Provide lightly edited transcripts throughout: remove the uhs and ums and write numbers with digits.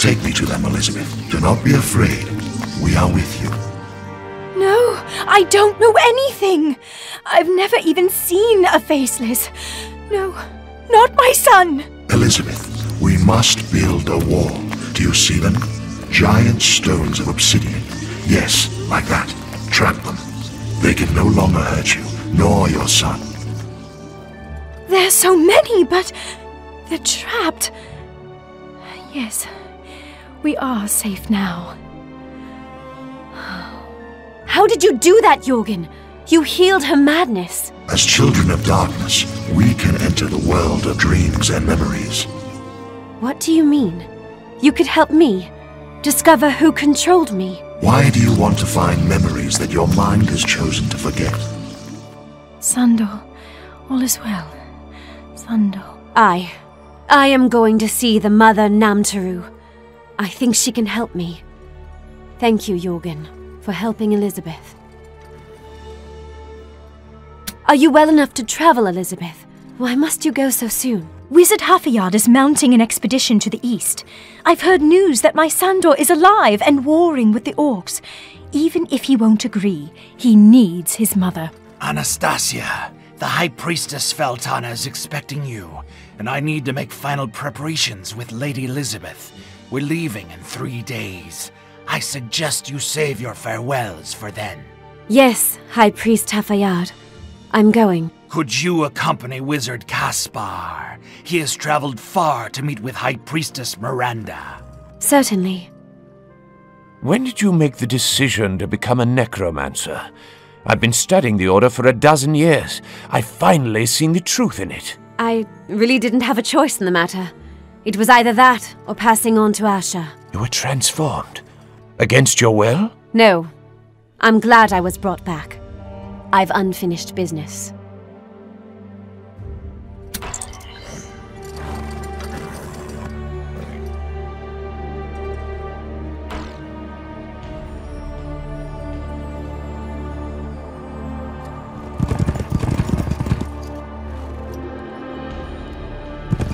Take me to them, Elizabeth. Do not be afraid. We are with you. No, I don't know anything. I've never even seen a faceless. No, not my son. Elizabeth, we must build a wall. Do you see them? Giant stones of obsidian. Yes, like that. Trap them. They can no longer hurt you, nor your son. There's so many, but they're trapped. Yes, we are safe now. How did you do that, Jorgen? You healed her madness. As children of darkness, we can enter the world of dreams and memories. What do you mean? You could help me discover who controlled me. Why do you want to find memories that your mind has chosen to forget? Sandor, all is well. Sandor. I am going to see the Mother Namtaru. I think she can help me. Thank you, Jorgen, for helping Elizabeth. Are you well enough to travel, Elizabeth? Why must you go so soon? Wizard Hafeyard is mounting an expedition to the east. I've heard news that my Sandor is alive and warring with the orcs. Even if he won't agree, he needs his mother. Anastasya, the High Priestess Feltana is expecting you, and I need to make final preparations with Lady Elizabeth. We're leaving in 3 days. I suggest you save your farewells for then. Yes, High Priest Hafeyard. I'm going. Could you accompany Wizard Caspar? He has traveled far to meet with High Priestess Miranda. Certainly. When did you make the decision to become a necromancer? I've been studying the Order for a dozen years. I've finally seen the truth in it. I really didn't have a choice in the matter. It was either that or passing on to Asha. You were transformed? Against your will? No. I'm glad I was brought back. I've unfinished business.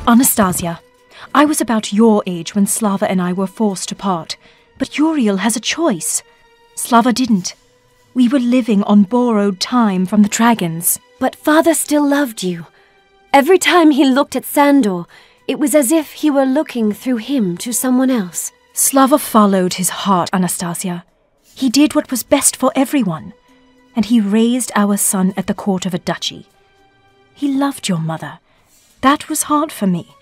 Anastasya, I was about your age when Slava and I were forced to part, but Uriel has a choice. Slava didn't. We were living on borrowed time from the dragons. But Father still loved you. Every time he looked at Sandor, it was as if he were looking through him to someone else. Slava followed his heart, Anastasya. He did what was best for everyone, and he raised our son at the court of a duchy. He loved your mother. That was hard for me,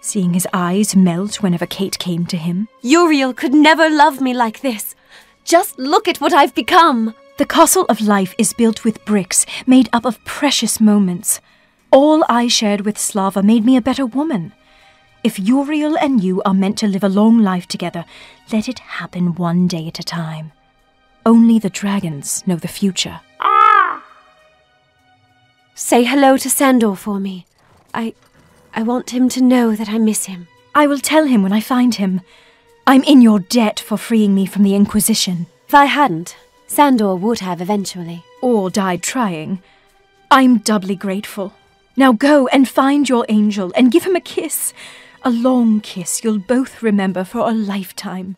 seeing his eyes melt whenever Kate came to him. Uriel could never love me like this. Just look at what I've become. The castle of life is built with bricks made up of precious moments. All I shared with Slava made me a better woman. If Uriel and you are meant to live a long life together, let it happen one day at a time. Only the dragons know the future. Say hello to Sandor for me. I want him to know that I miss him. I will tell him when I find him. I'm in your debt for freeing me from the Inquisition. If I hadn't, Sandor would have eventually. Or died trying. I'm doubly grateful. Now go and find your angel and give him a kiss. A long kiss you'll both remember for a lifetime.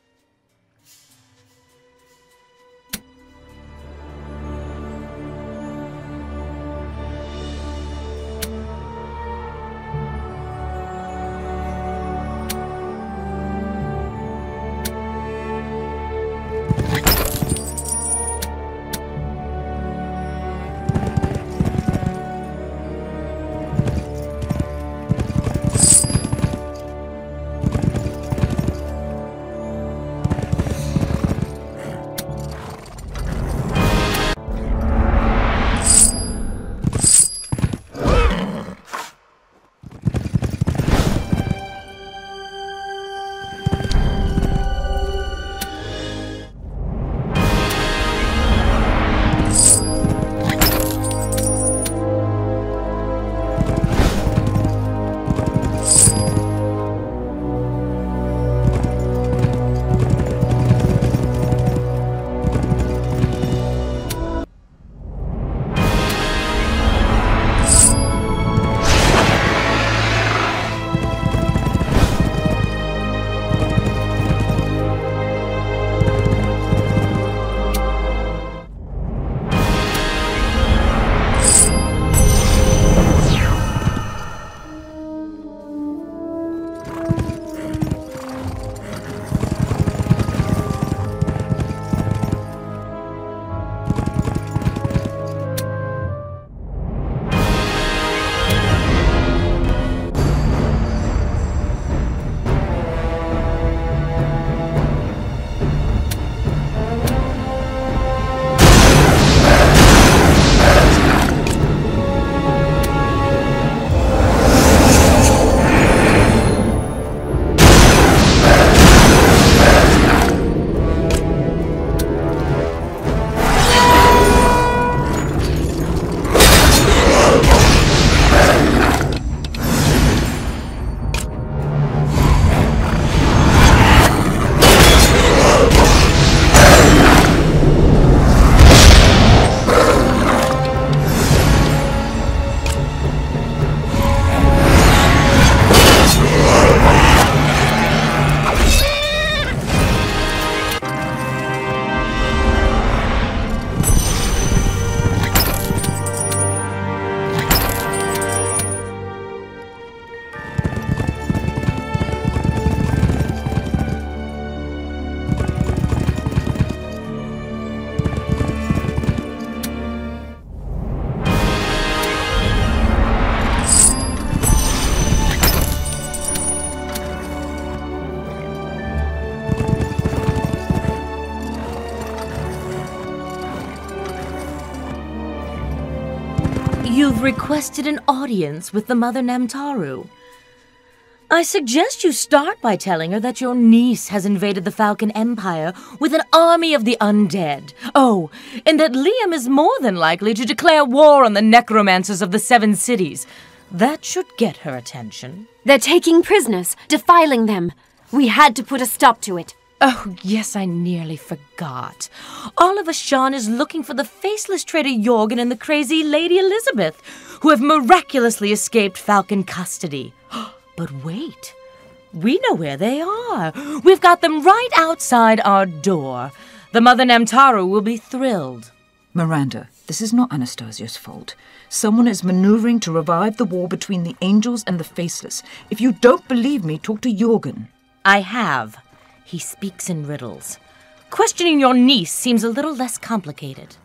have requested an audience with the Mother Namtaru. I suggest you start by telling her that your niece has invaded the Falcon Empire with an army of the undead. Oh, and that Liam is more than likely to declare war on the necromancers of the Seven Cities. That should get her attention. They're taking prisoners, defiling them. We had to put a stop to it. Oh, yes, I nearly forgot. Oliver Shawn is looking for the faceless traitor Jorgen and the crazy Lady Elizabeth, who have miraculously escaped Falcon custody. But wait, we know where they are. We've got them right outside our door. The Mother Namtaru will be thrilled. Miranda, this is not Anastasia's fault. Someone is maneuvering to revive the war between the angels and the faceless. If you don't believe me, talk to Jorgen. I have. He speaks in riddles. Questioning your niece seems a little less complicated.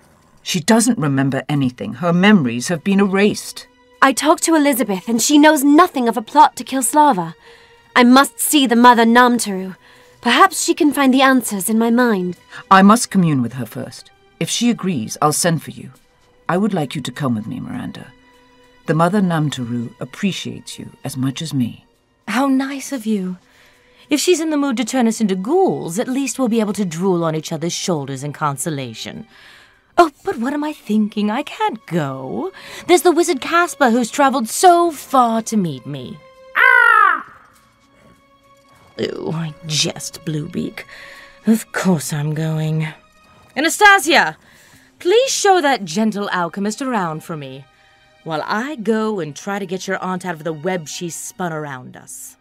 She doesn't remember anything. Her memories have been erased. I talked to Elizabeth, and she knows nothing of a plot to kill Slava. I must see the Mother Namtaru. Perhaps she can find the answers in my mind. I must commune with her first. If she agrees, I'll send for you. I would like you to come with me, Miranda. The Mother Namtaru appreciates you as much as me. How nice of you. If she's in the mood to turn us into ghouls, at least we'll be able to drool on each other's shoulders in consolation. Oh, but what am I thinking? I can't go. There's the wizard Casper who's traveled so far to meet me. Ah! Oh, I jest, Bluebeak. Of course I'm going. Anastasya, please show that gentle alchemist around for me, while I go and try to get your aunt out of the web she's spun around us.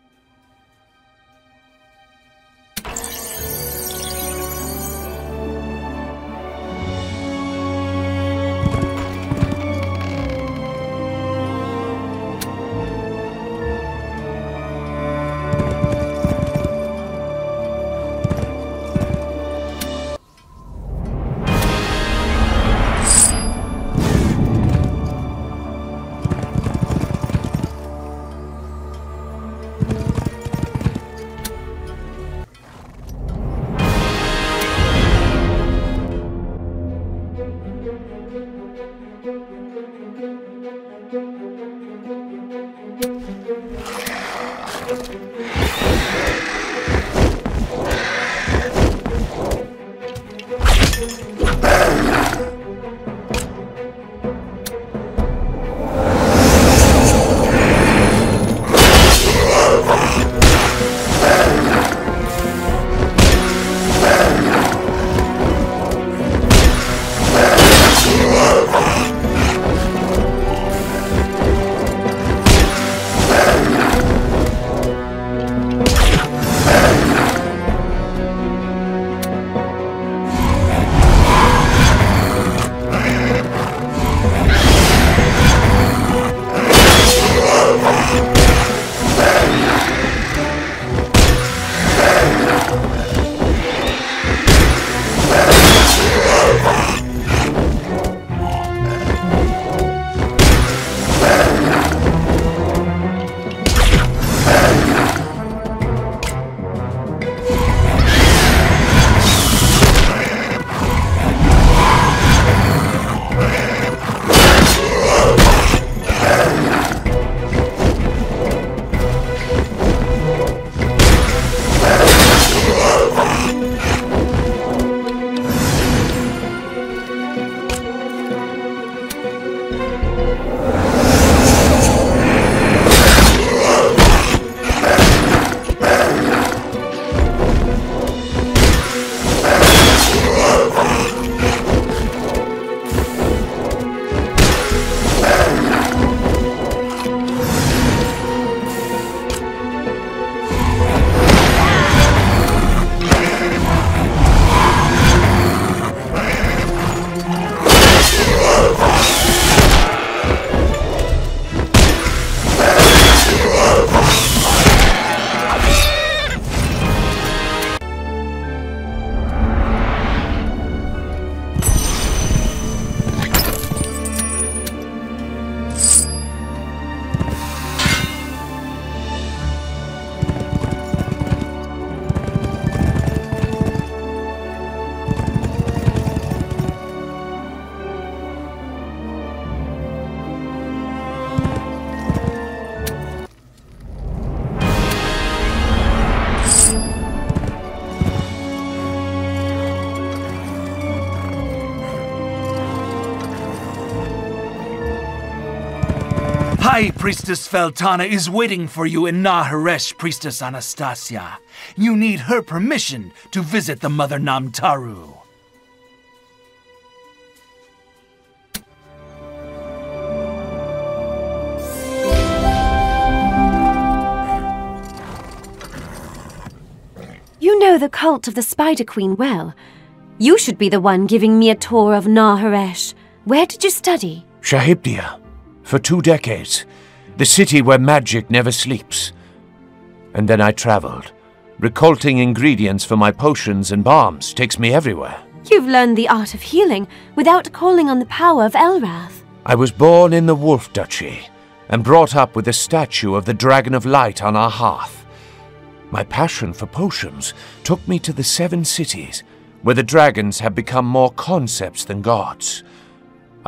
High Priestess Feltana is waiting for you in Naharesh, Priestess Anastasya. You need her permission to visit the Mother Namtaru. You know the cult of the Spider Queen well. You should be the one giving me a tour of Naharesh. Where did you study? Shahibdia. For 2 decades. The city where magic never sleeps. And then I traveled. Recolting ingredients for my potions and balms takes me everywhere. You've learned the art of healing without calling on the power of Elrath. I was born in the Wolf Duchy and brought up with a statue of the Dragon of Light on our hearth. My passion for potions took me to the 7 cities, where the dragons have become more concepts than gods.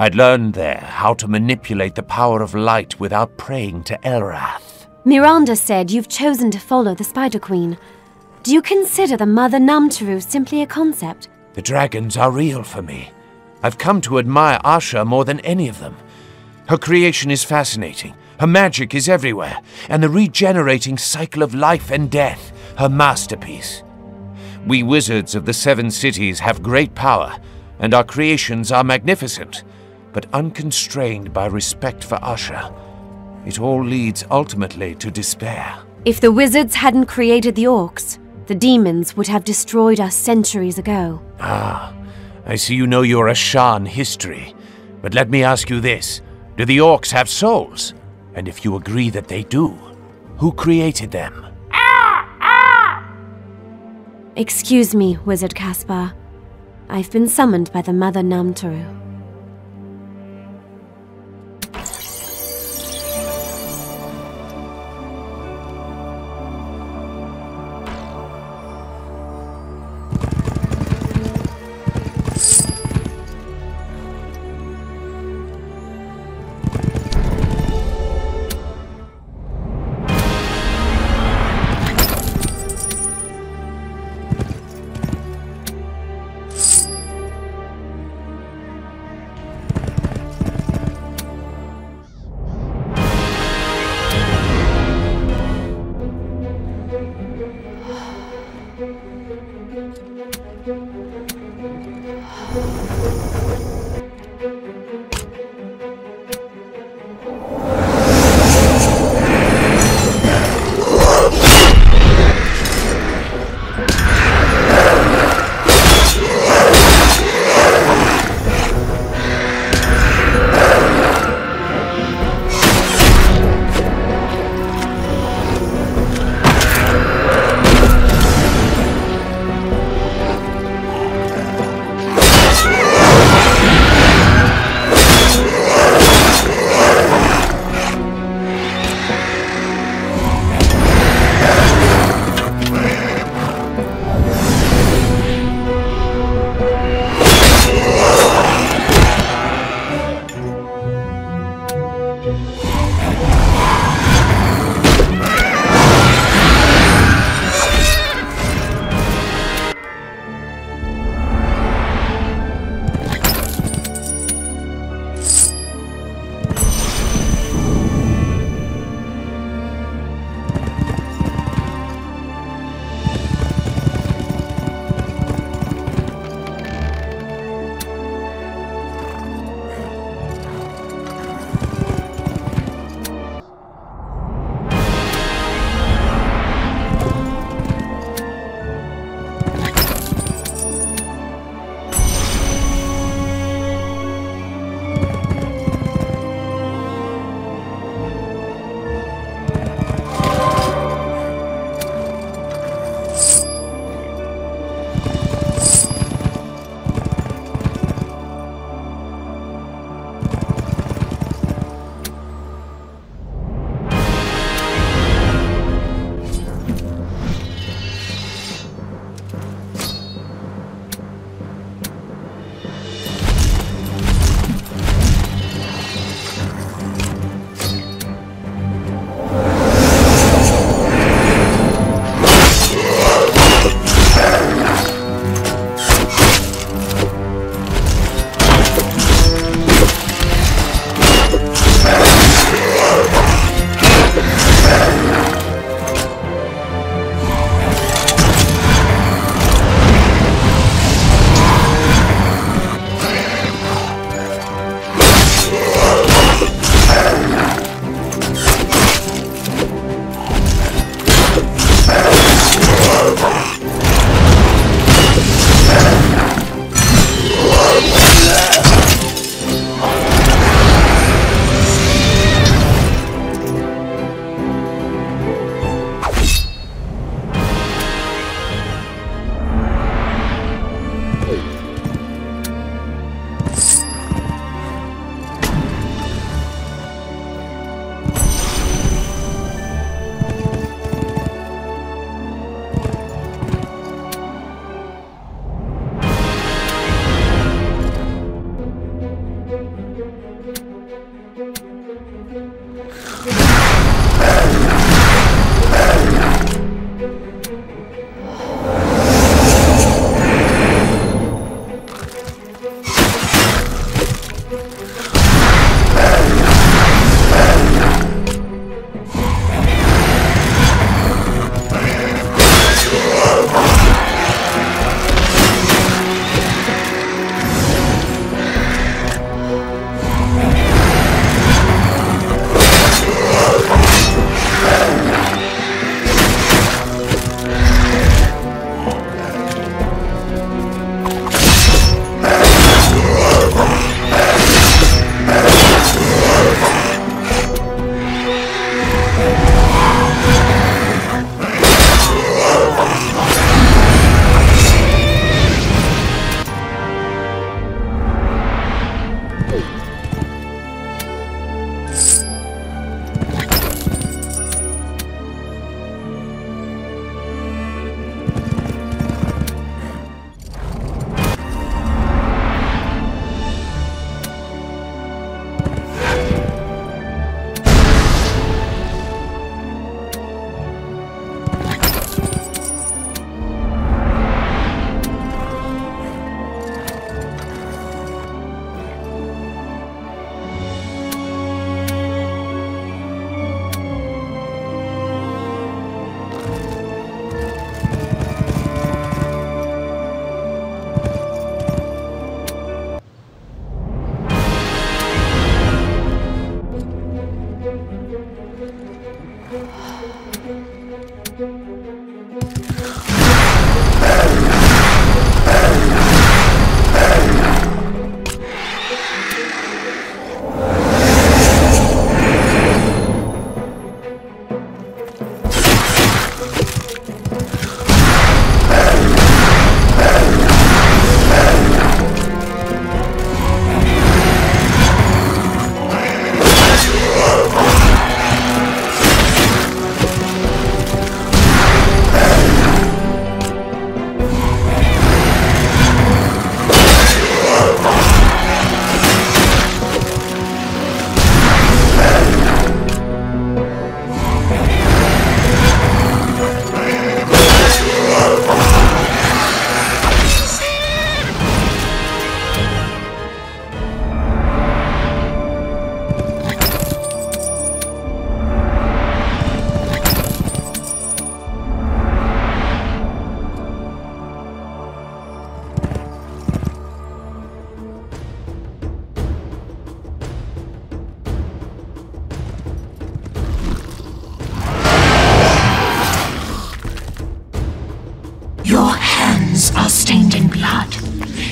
I'd learned there how to manipulate the power of light without praying to Elrath. Miranda said you've chosen to follow the Spider Queen. Do you consider the Mother Namtaru simply a concept? The dragons are real for me. I've come to admire Asha more than any of them. Her creation is fascinating. Her magic is everywhere, and the regenerating cycle of life and death, her masterpiece. We wizards of the 7 cities have great power, and our creations are magnificent, but unconstrained by respect for Asha. It all leads ultimately to despair. If the wizards hadn't created the orcs, the demons would have destroyed us centuries ago. Ah, I see you know your Ashan history. But let me ask you this. Do the orcs have souls? And if you agree that they do, who created them? Excuse me, Wizard Caspar. I've been summoned by the Mother Namtaru.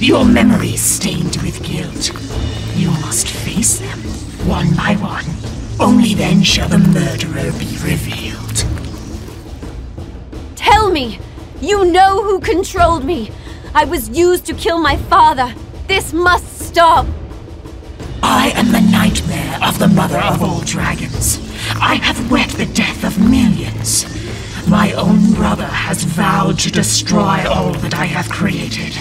Your memories stained with guilt. You must face them, one by one. Only then shall the murderer be revealed. Tell me! You know who controlled me! I was used to kill my father! This must stop! I am the nightmare of the mother of all dragons. I have wet the death of millions. My own brother has vowed to destroy all that I have created.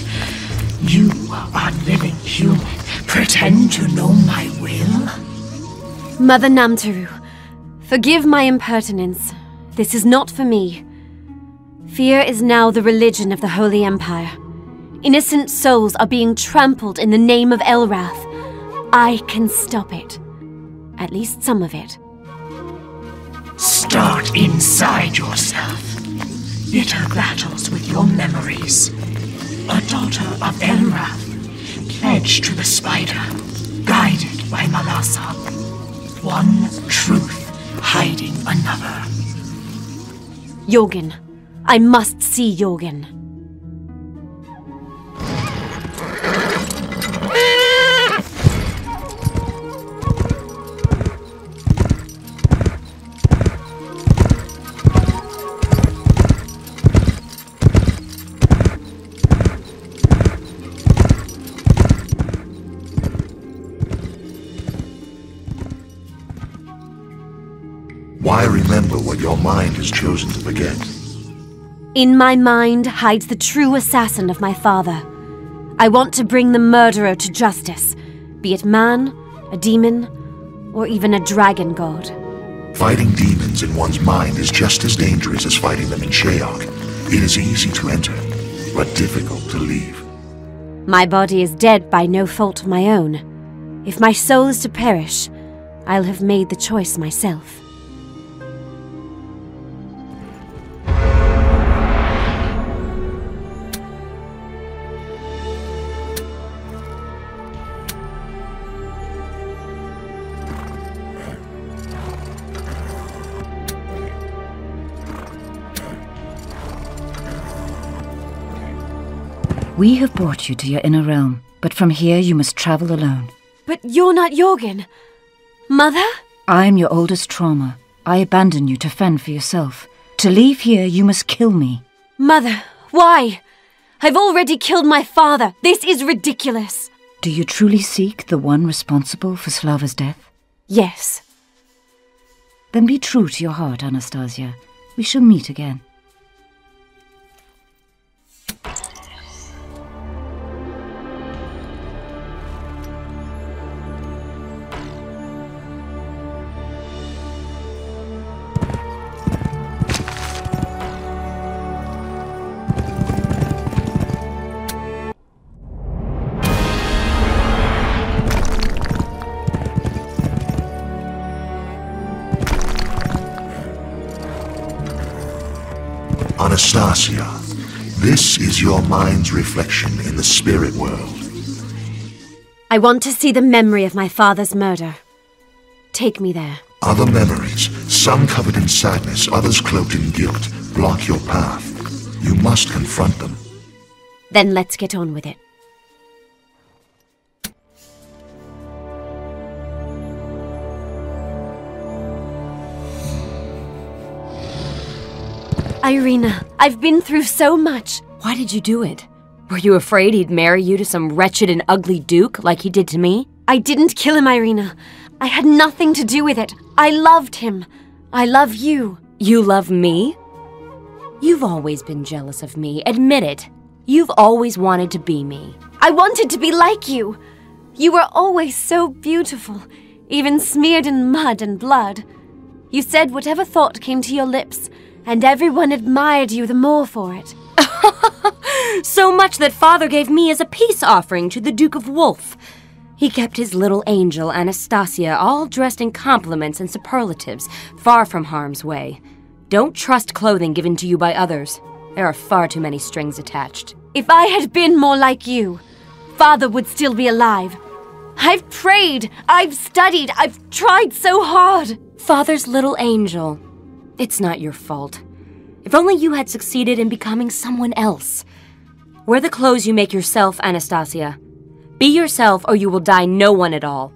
You, unliving human, pretend to know my will? Mother Namtaru, forgive my impertinence. This is not for me. Fear is now the religion of the Holy Empire. Innocent souls are being trampled in the name of Elrath. I can stop it. At least some of it. Start inside yourself. Bitter battles with your memories. A daughter of Elrath, pledged to the spider, guided by Malasa. One truth hiding another. Jorgen. I must see Jorgen. Why remember what your mind has chosen to forget? In my mind hides the true assassin of my father. I want to bring the murderer to justice, be it man, a demon, or even a dragon god. Fighting demons in one's mind is just as dangerous as fighting them in Sheok. It is easy to enter, but difficult to leave. My body is dead by no fault of my own. If my soul is to perish, I'll have made the choice myself. We have brought you to your inner realm, but from here you must travel alone. But you're not Jorgen. Mother? I am your oldest trauma. I abandon you to fend for yourself. To leave here, you must kill me. Mother, why? I've already killed my father. This is ridiculous. Do you truly seek the one responsible for Slava's death? Yes. Then be true to your heart, Anastasya. We shall meet again. Anastasya, this is your mind's reflection in the spirit world. I want to see the memory of my father's murder. Take me there. Other memories, some covered in sadness, others cloaked in guilt, block your path. You must confront them. Then let's get on with it. Irina, I've been through so much. Why did you do it? Were you afraid he'd marry you to some wretched and ugly duke like he did to me? I didn't kill him, Irina. I had nothing to do with it. I loved him. I love you. You love me? You've always been jealous of me. Admit it. You've always wanted to be me. I wanted to be like you. You were always so beautiful, even smeared in mud and blood. You said whatever thought came to your lips, and everyone admired you the more for it. So much that Father gave me as a peace offering to the Duke of Wolf. He kept his little angel, Anastasya, all dressed in compliments and superlatives, far from harm's way. Don't trust clothing given to you by others. There are far too many strings attached. If I had been more like you, Father would still be alive. I've prayed, I've studied, I've tried so hard. Father's little angel. It's not your fault. If only you had succeeded in becoming someone else. Wear the clothes you make yourself, Anastasya. Be yourself or you will die no one at all.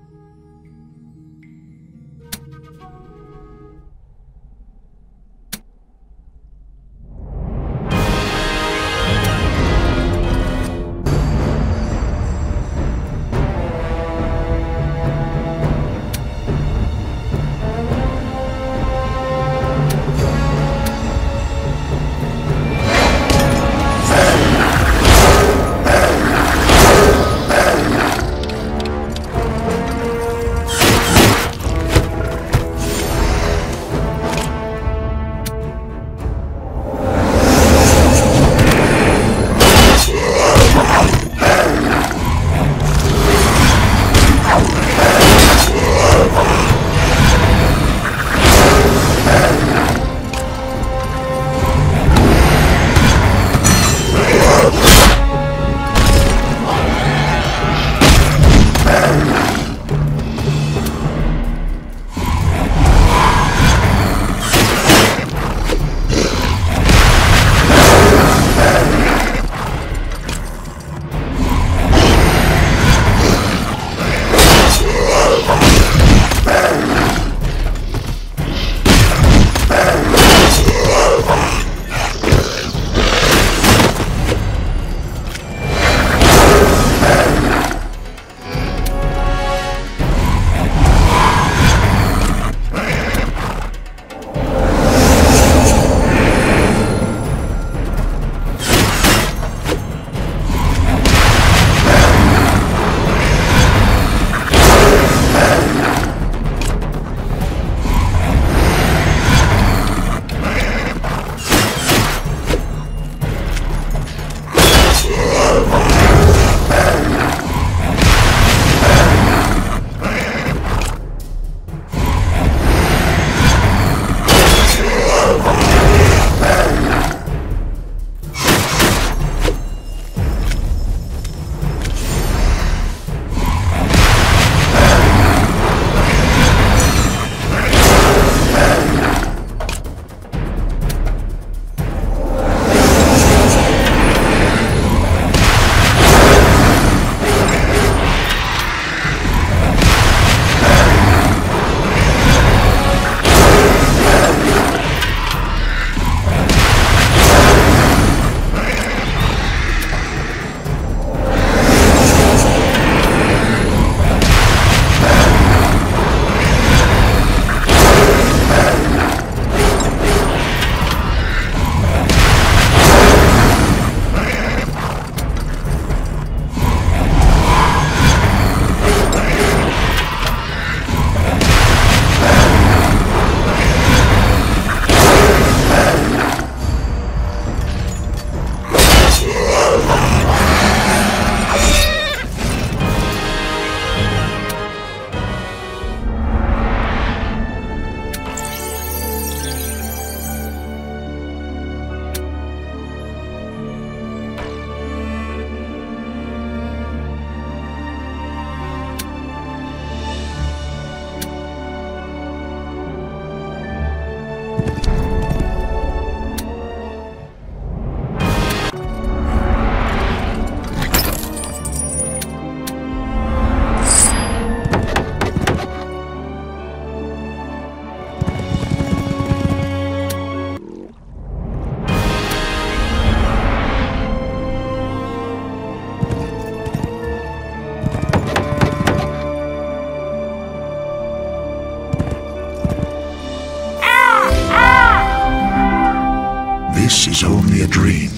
This is only a dream,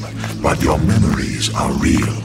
but your memories are real.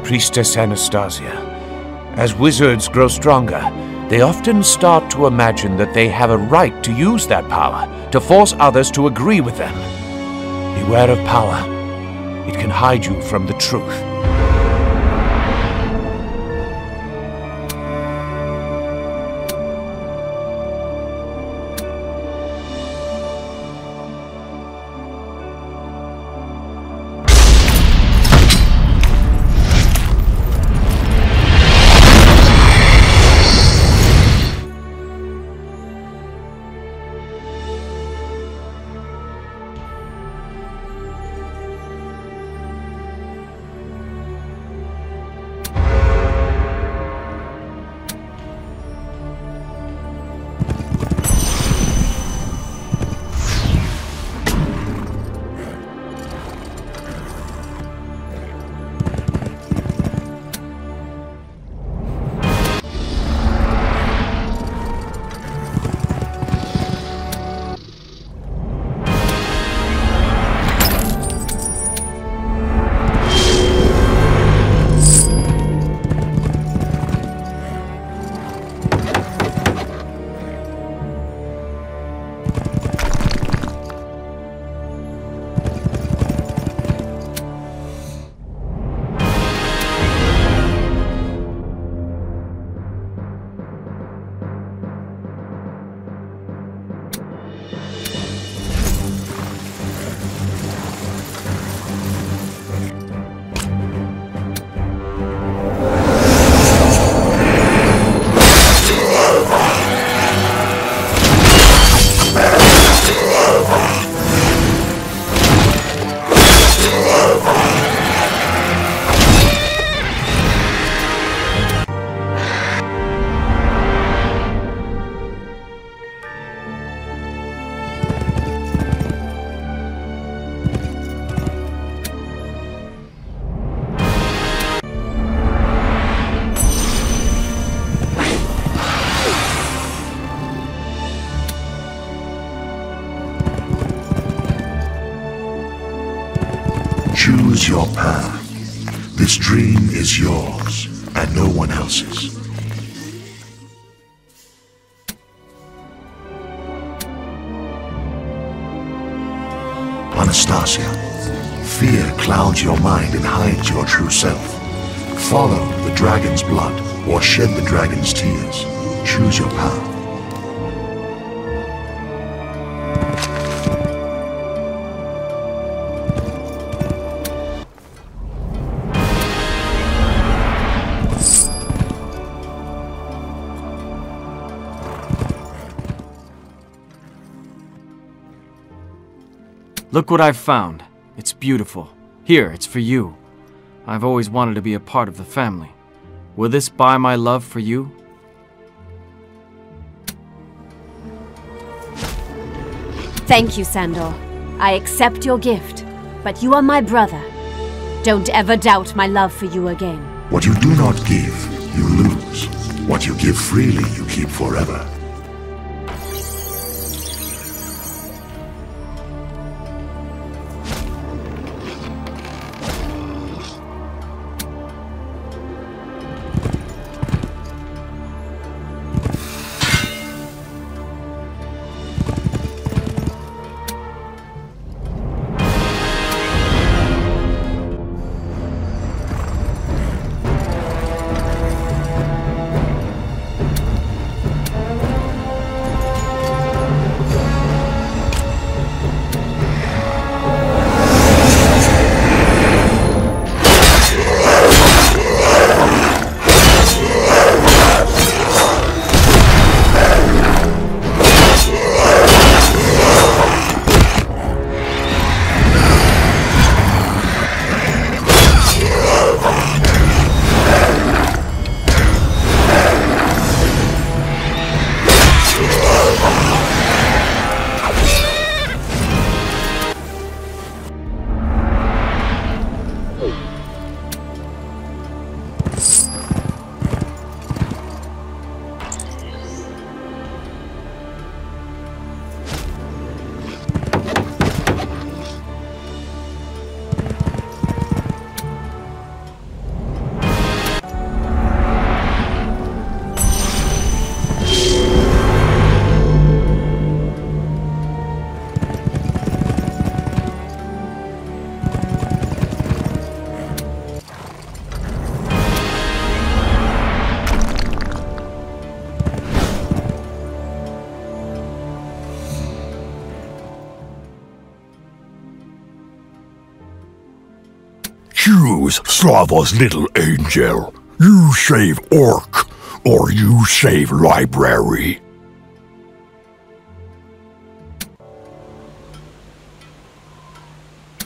Priestess Anastasya. As wizards grow stronger, they often start to imagine that they have a right to use that power, to force others to agree with them. Beware of power. It can hide you from the truth. Choose your path. This dream is yours, and no one else's. Anastasya, fear clouds your mind and hides your true self. Follow the dragon's blood, or shed the dragon's tears. Choose your path. Look what I've found. It's beautiful. Here, it's for you. I've always wanted to be a part of the family. Will this buy my love for you? Thank you, Sandor. I accept your gift, but you are my brother. Don't ever doubt my love for you again. What you do not give, you lose. What you give freely, you keep forever. Choose, Slava's little angel. You save Orc, or you save Library.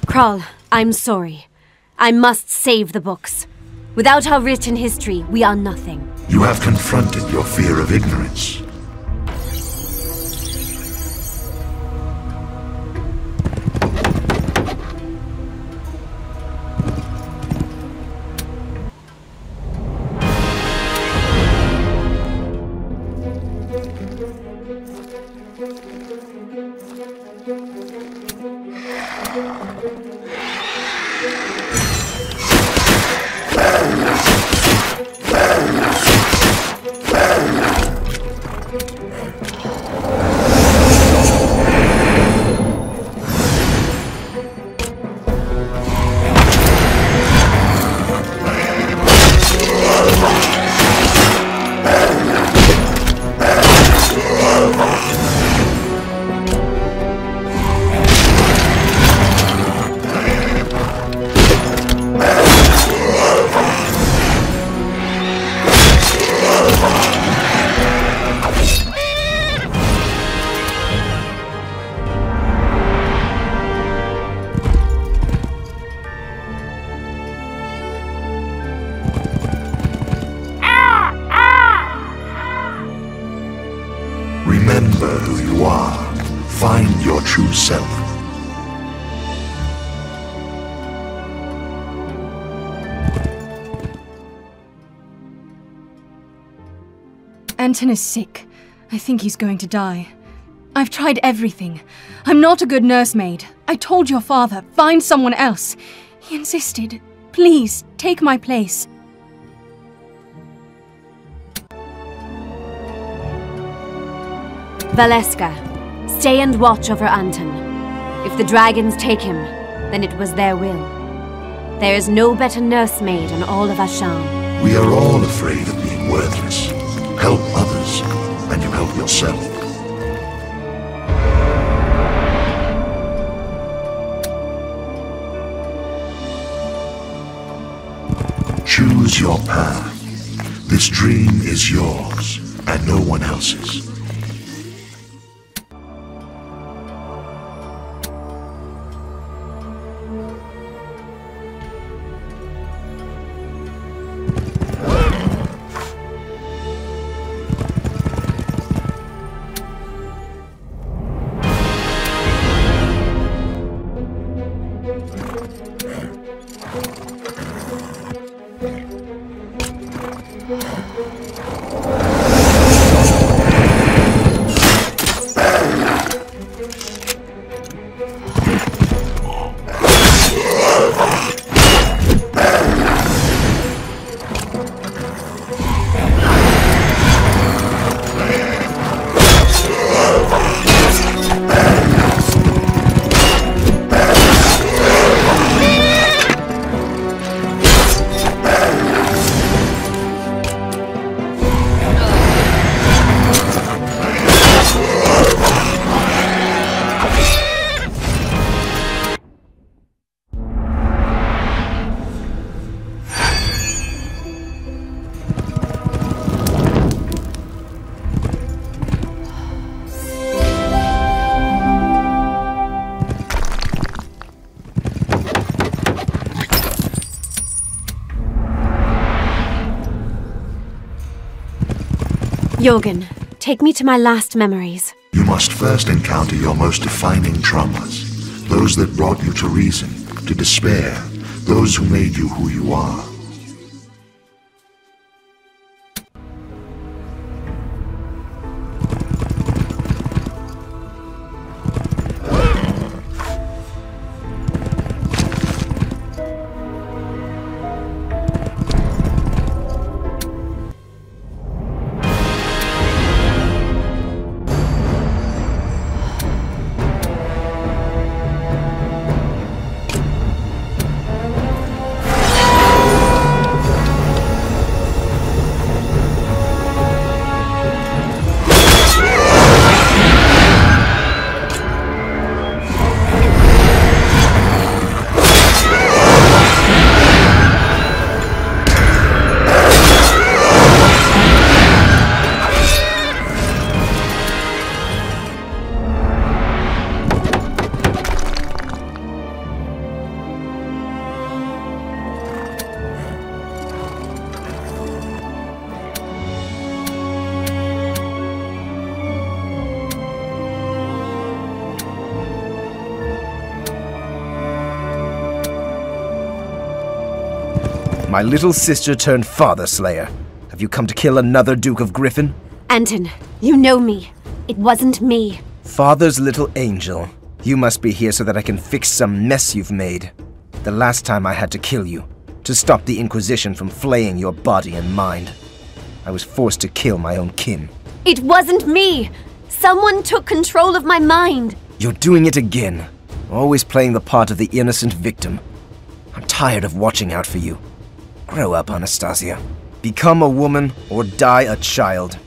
Kral, I'm sorry. I must save the books. Without our written history, we are nothing. You have confronted your fear of ignorance. Remember who you are. Find your true self. Anton is sick. I think he's going to die. I've tried everything. I'm not a good nursemaid. I told your father, find someone else. He insisted. Please, take my place. Valeska, stay and watch over Anton. If the dragons take him, then it was their will. There is no better nursemaid in all of Ashan. We are all afraid of being worthless. Help others, and you help yourself. Choose your path. This dream is yours, and no one else's. Jorgen, take me to my last memories. You must first encounter your most defining traumas. Those that brought you to reason, to despair. Those who made you who you are. My little sister turned father slayer. Have you come to kill another Duke of Griffin? Anton, you know me. It wasn't me. Father's little angel. You must be here so that I can fix some mess you've made. The last time I had to kill you, to stop the Inquisition from flaying your body and mind. I was forced to kill my own kin. It wasn't me! Someone took control of my mind! You're doing it again. Always playing the part of the innocent victim. I'm tired of watching out for you. Grow up, Anastasya. Become a woman or die a child.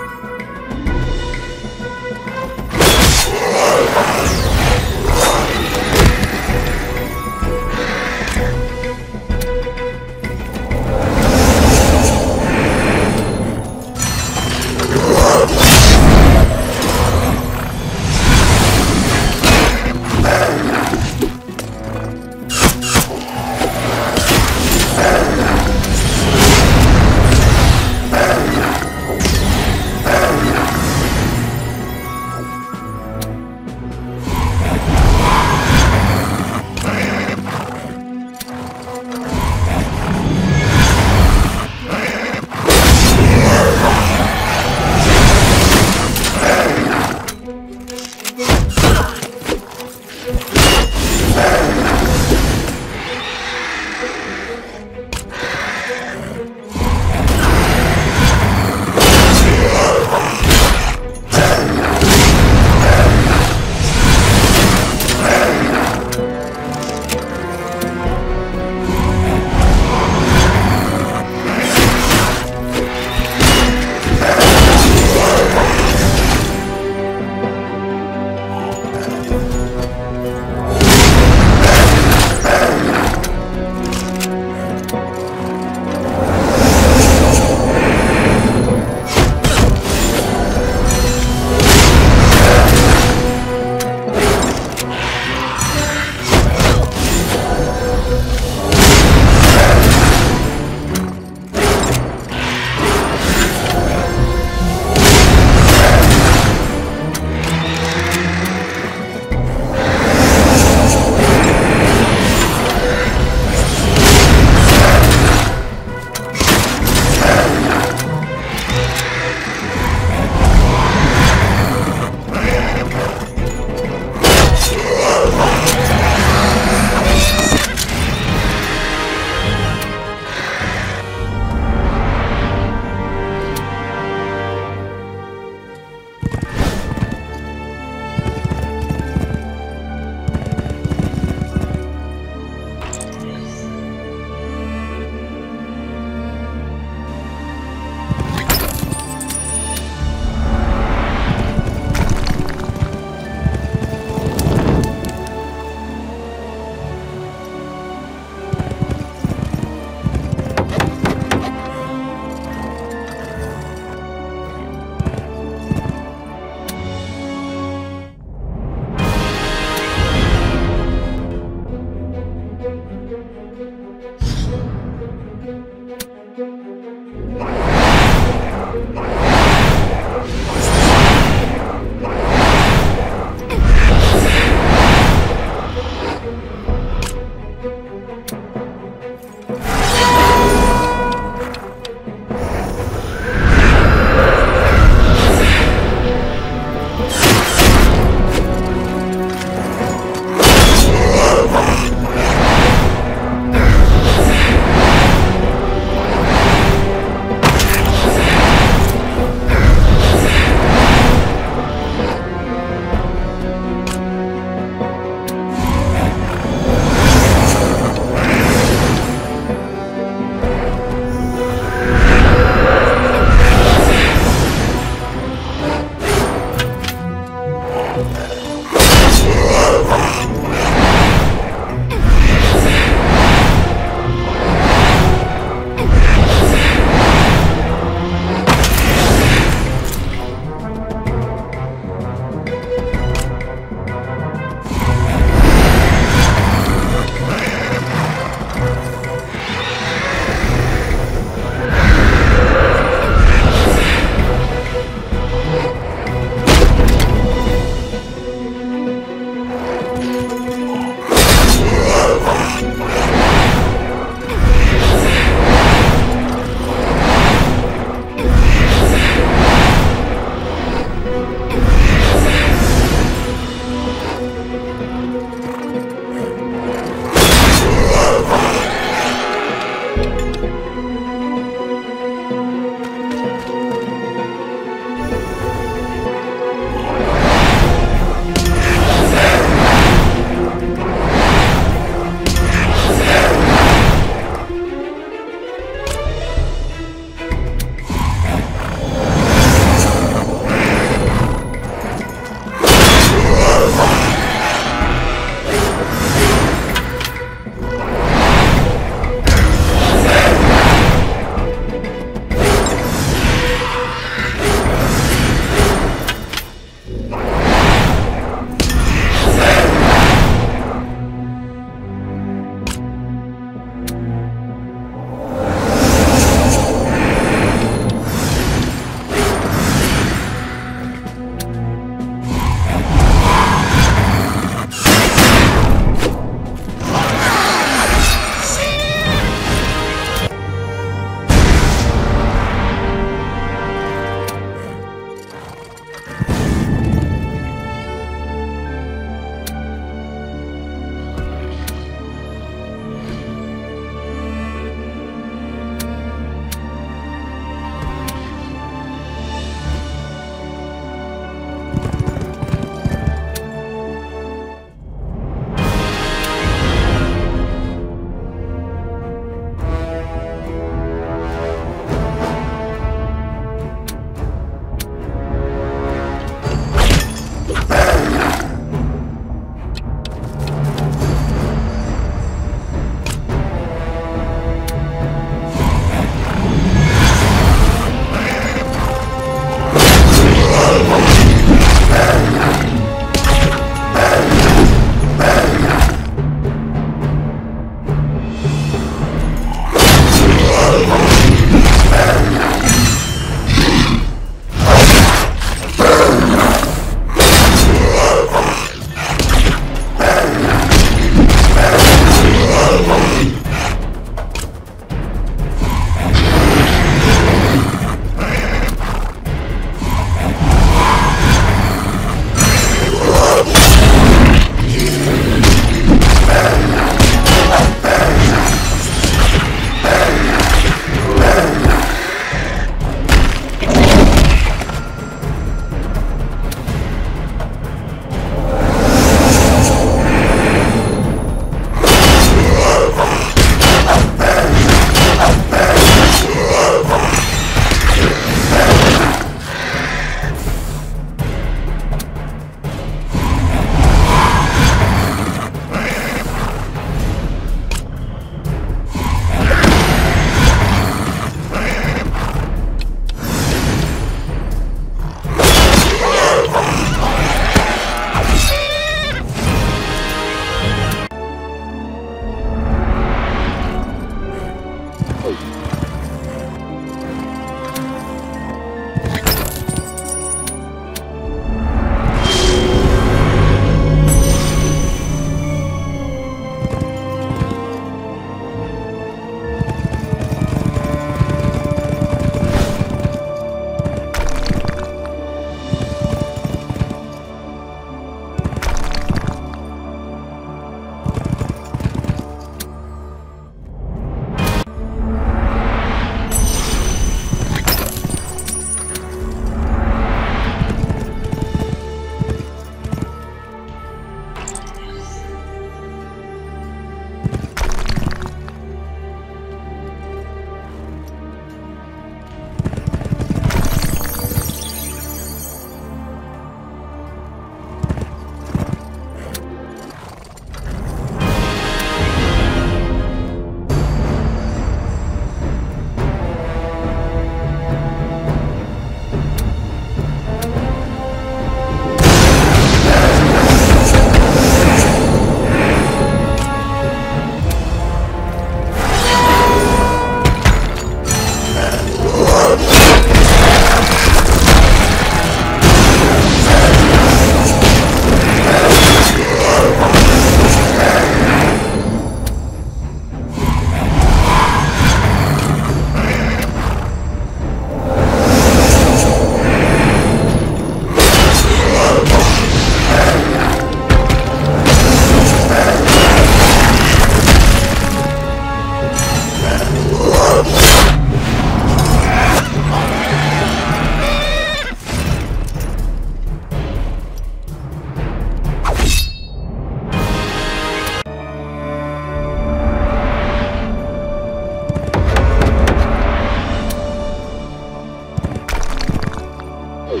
Choose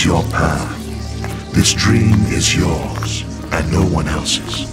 your path. This dream is yours, and no one else's.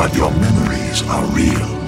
but your memories are real.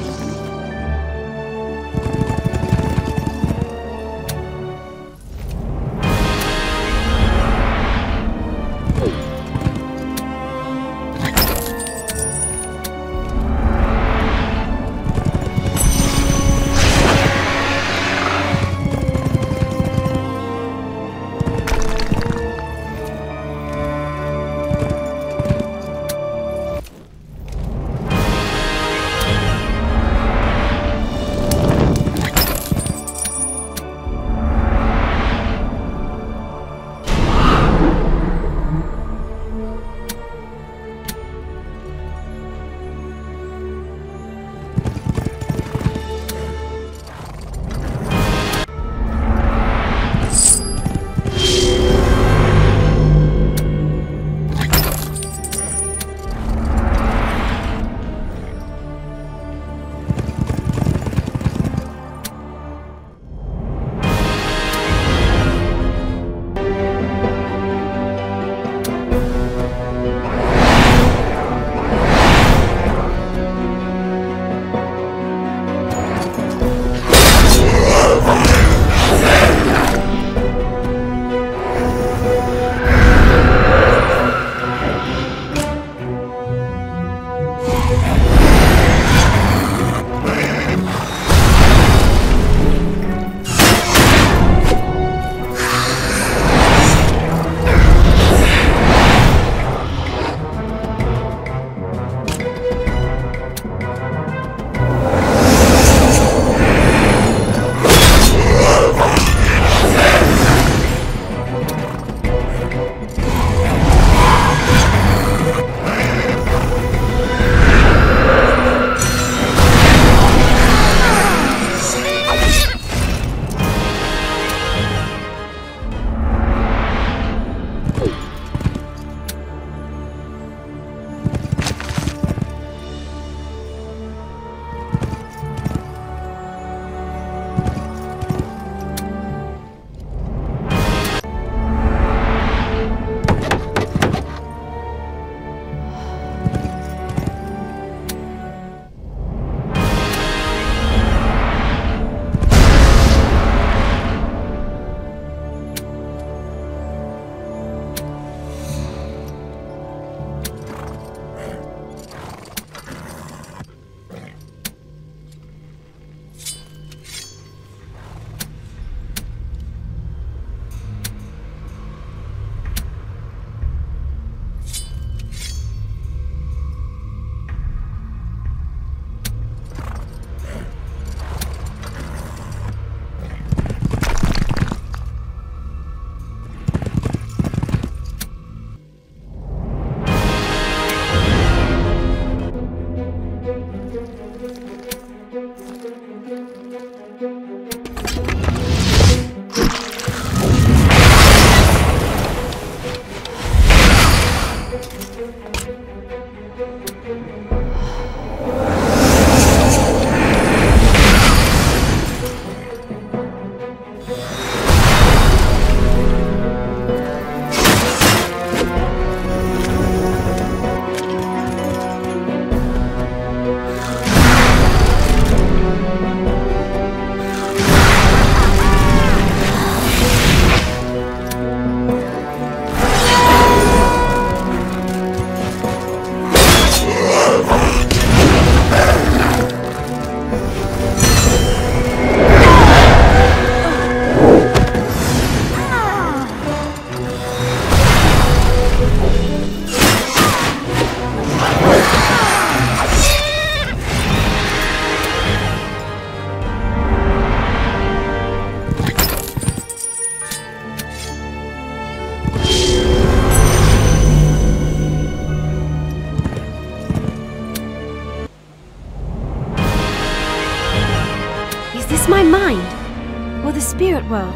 this my mind? Or the spirit world?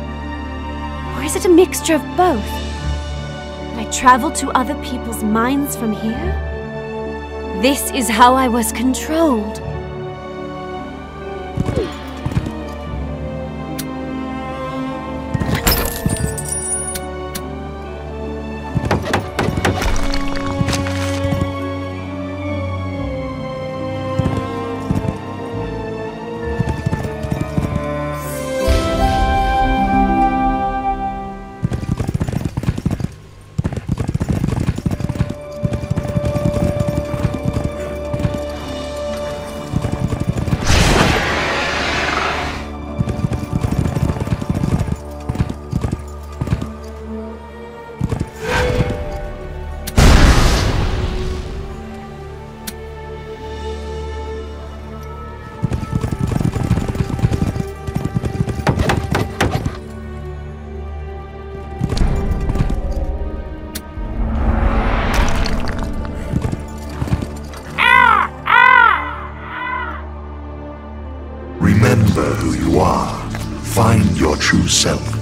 Or is it a mixture of both? Did I travel to other people's minds from here? This is how I was controlled. who you are. Find your true self.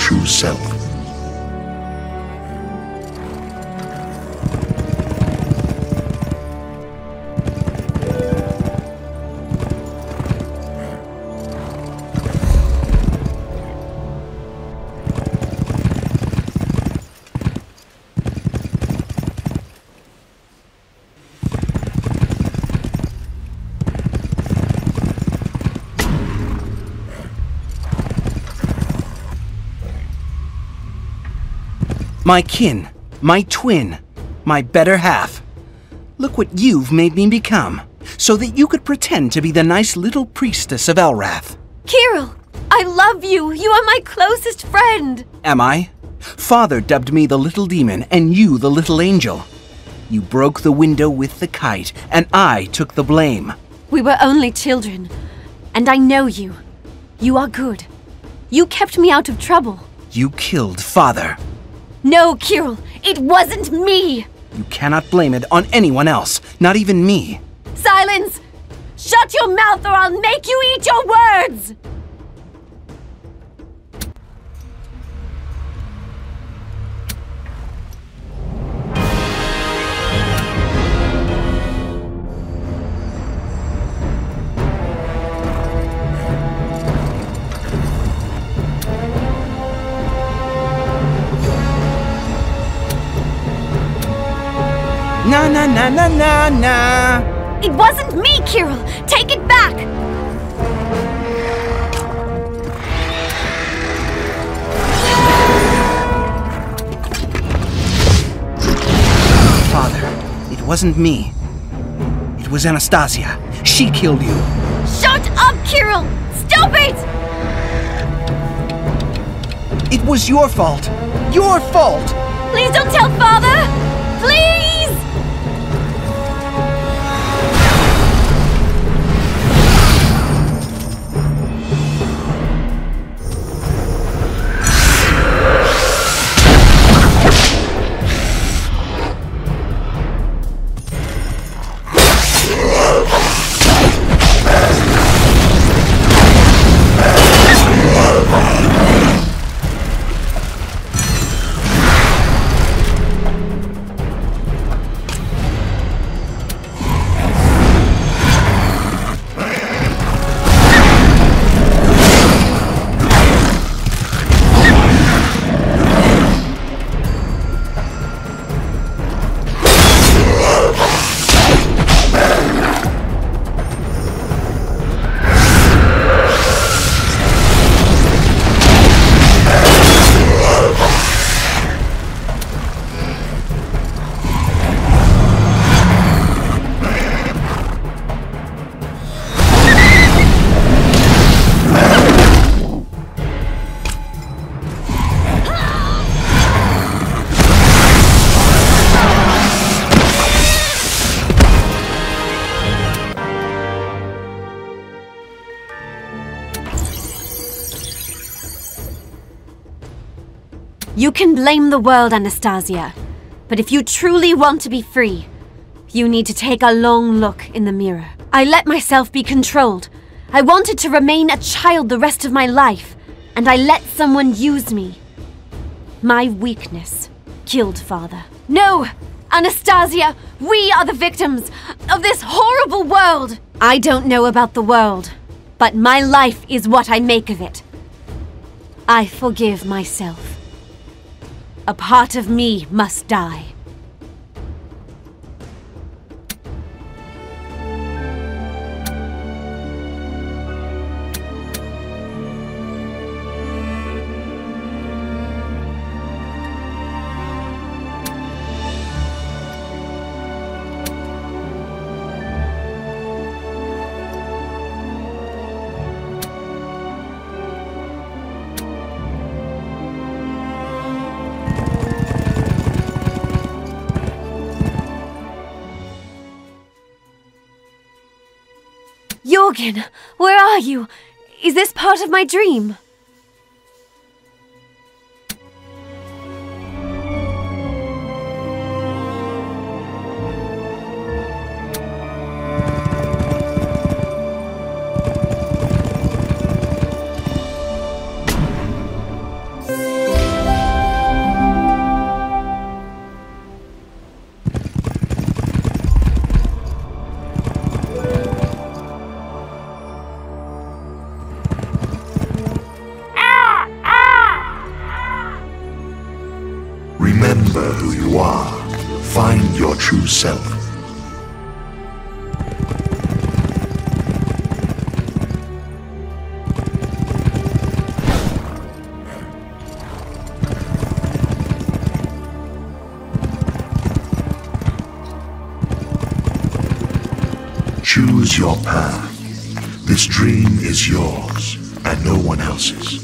true self. My kin, my twin, my better half. Look what you've made me become, so that you could pretend to be the nice little priestess of Elrath. Kiril, I love you. You are my closest friend. Am I? Father dubbed me the little demon and you the little angel. You broke the window with the kite, and I took the blame. We were only children, and I know you. You are good. You kept me out of trouble. You killed Father. No, Kiril, it wasn't me! You cannot blame it on anyone else, not even me. Silence! Shut your mouth or I'll make you eat your words! Na na na na na na. It wasn't me, Kiril! Take it back! Father, it wasn't me. It was Anastasya. She killed you. Shut up, Kiril! Stop it! It was your fault. Your fault! Please don't tell Father! Please! You can blame the world, Anastasya. But if you truly want to be free, you need to take a long look in the mirror. I let myself be controlled. I wanted to remain a child the rest of my life, and I let someone use me. My weakness killed Father. No! Anastasya, we are the victims of this horrible world! I don't know about the world, but my life is what I make of it. I forgive myself. A part of me must die. Jorgen, where are you? Is this part of my dream? true self. Choose your path. This dream is yours, and no one else's.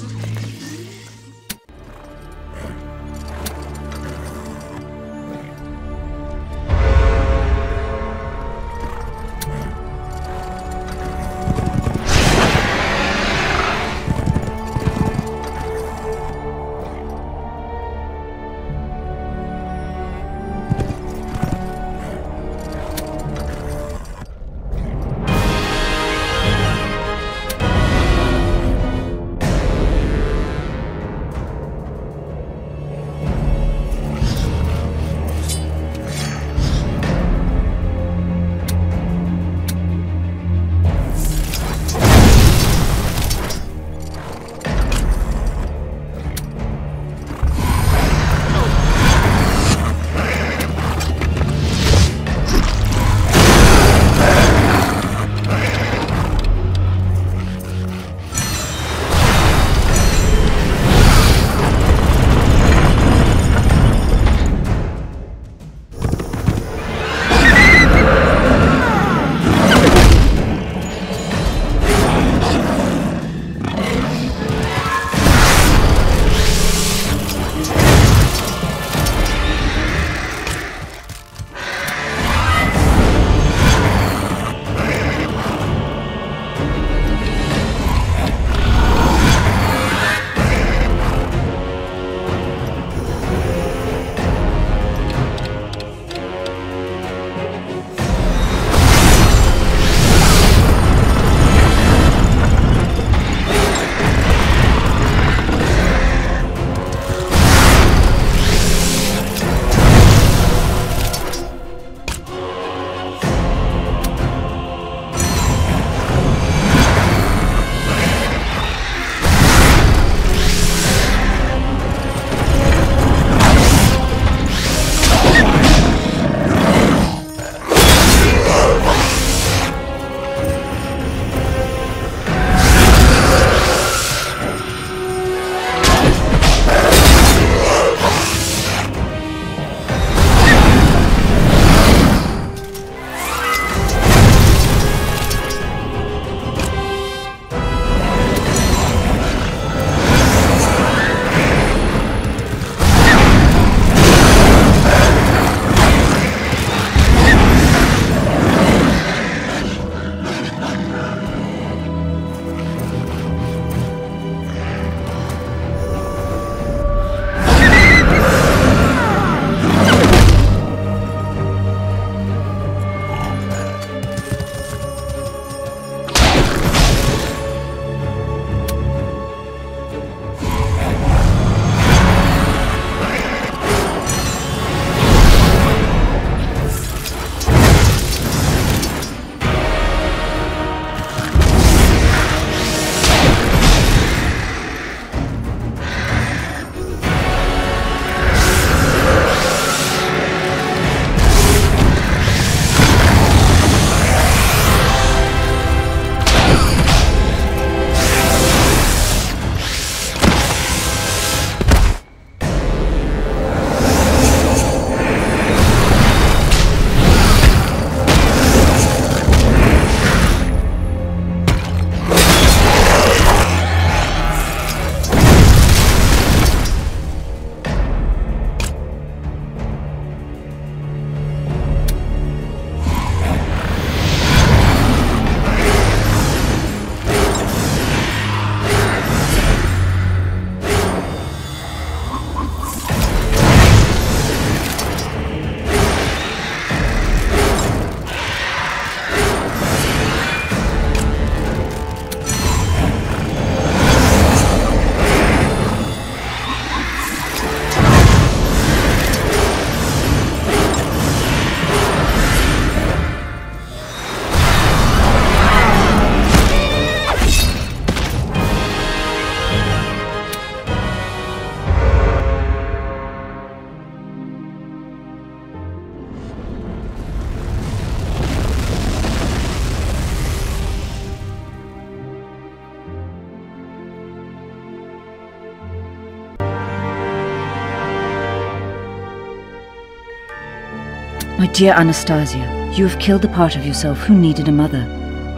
My dear Anastasya, you have killed the part of yourself who needed a mother.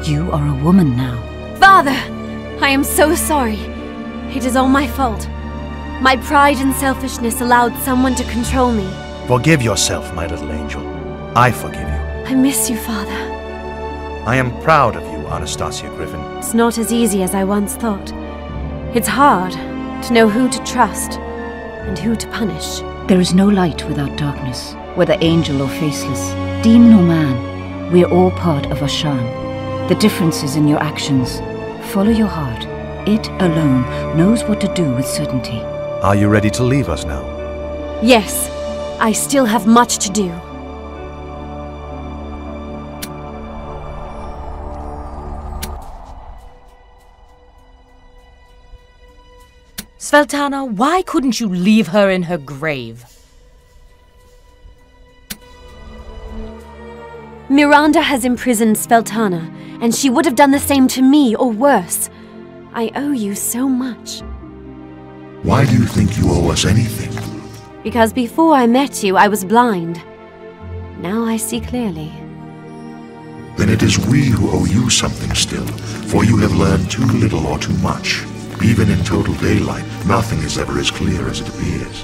You are a woman now. Father! I am so sorry. It is all my fault. My pride and selfishness allowed someone to control me. Forgive yourself, my little angel. I forgive you. I miss you, Father. I am proud of you, Anastasya Griffin. It's not as easy as I once thought. It's hard to know who to trust and who to punish. There is no light without darkness, whether angel or faceless, demon or man. We are all part of Ashan. The difference is in your actions. Follow your heart. It alone knows what to do with certainty. Are you ready to leave us now? Yes, I still have much to do. Sveltana, why couldn't you leave her in her grave? Miranda has imprisoned Sveltana, and she would have done the same to me, or worse. I owe you so much. Why do you think you owe us anything? Because before I met you, I was blind. Now I see clearly. Then it is we who owe you something still, for you have learned too little or too much. Even in total daylight, nothing is ever as clear as it appears.